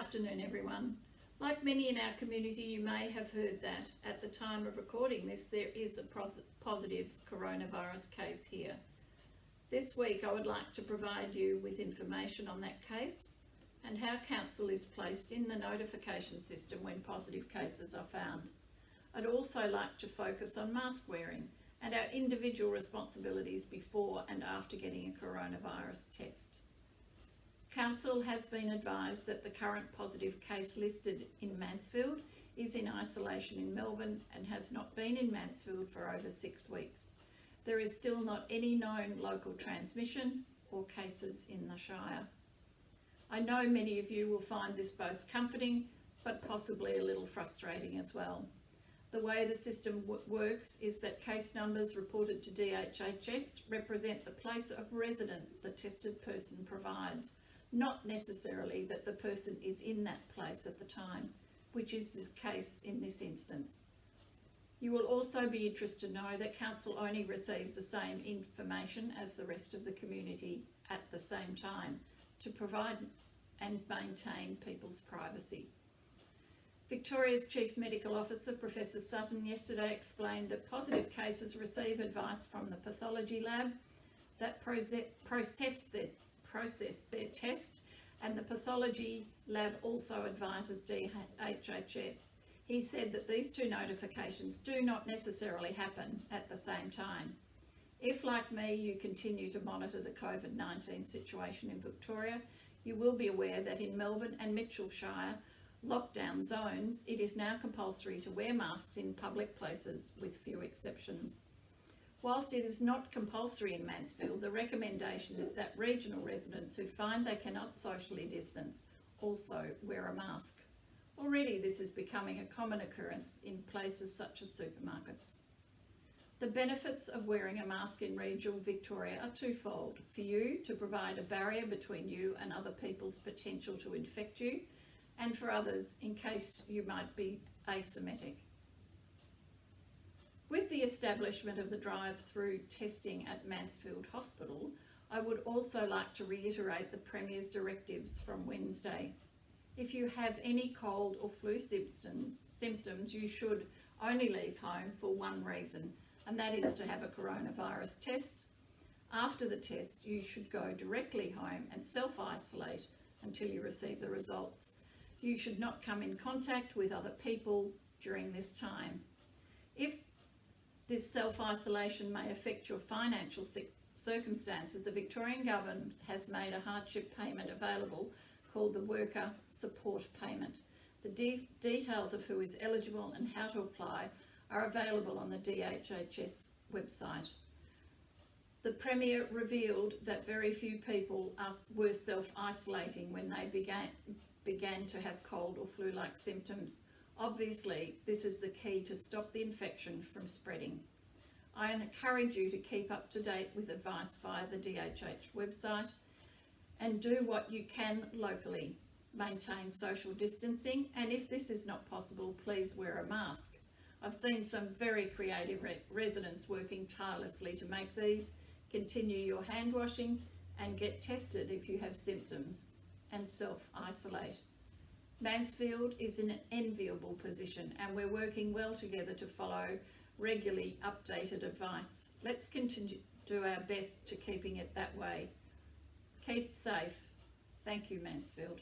afternoon, everyone. Like many in our community, you may have heard that at the time of recording this, there is a positive coronavirus case here. This week, I would like to provide you with information on that case and how council is placed in the notification system when positive cases are found. I'd also like to focus on mask wearing and our individual responsibilities before and after getting a coronavirus test. Council has been advised that the current positive case listed in Mansfield is in isolation in Melbourne and has not been in Mansfield for over 6 weeks. There is still not any known local transmission or cases in the Shire. I know many of you will find this both comforting but possibly a little frustrating as well. The way the system works is that case numbers reported to DHHS represent the place of residence the tested person provides, not necessarily that the person is in that place at the time, which is the case in this instance. You will also be interested to know that council only receives the same information as the rest of the community at the same time to provide and maintain people's privacy. Victoria's Chief Medical Officer, Professor Sutton, yesterday explained that positive cases receive advice from the pathology lab that process their test, and the pathology lab also advises DHHS. He said that these two notifications do not necessarily happen at the same time. If, like me, you continue to monitor the COVID-19 situation in Victoria, you will be aware that in Melbourne and Mitchellshire lockdown zones, it is now compulsory to wear masks in public places with few exceptions. Whilst it is not compulsory in Mansfield, the recommendation is that regional residents who find they cannot socially distance also wear a mask. Already this is becoming a common occurrence in places such as supermarkets. The benefits of wearing a mask in regional Victoria are twofold. For you, to provide a barrier between you and other people's potential to infect you, and for others, in case you might be asymptomatic. With the establishment of the drive-through testing at Mansfield Hospital, I would also like to reiterate the Premier's directives from Wednesday. If you have any cold or flu symptoms, you should only leave home for one reason, and that is to have a coronavirus test. After the test, you should go directly home and self-isolate until you receive the results. You should not come in contact with other people during this time. If this self-isolation may affect your financial circumstances, the Victorian Government has made a hardship payment available called the Worker Support Payment. The details of who is eligible and how to apply are available on the DHHS website. The Premier revealed that very few people were self-isolating when they began to have cold or flu-like symptoms. Obviously, this is the key to stop the infection from spreading. I encourage you to keep up to date with advice via the DHH website and do what you can locally. Maintain social distancing, and if this is not possible, please wear a mask. I've seen some very creative residents working tirelessly to make these. Continue your hand washing and get tested if you have symptoms and self-isolate. Mansfield is in an enviable position and we're working well together to follow regularly updated advice. Let's continue to do our best to keeping it that way. Keep safe. Thank you, Mansfield.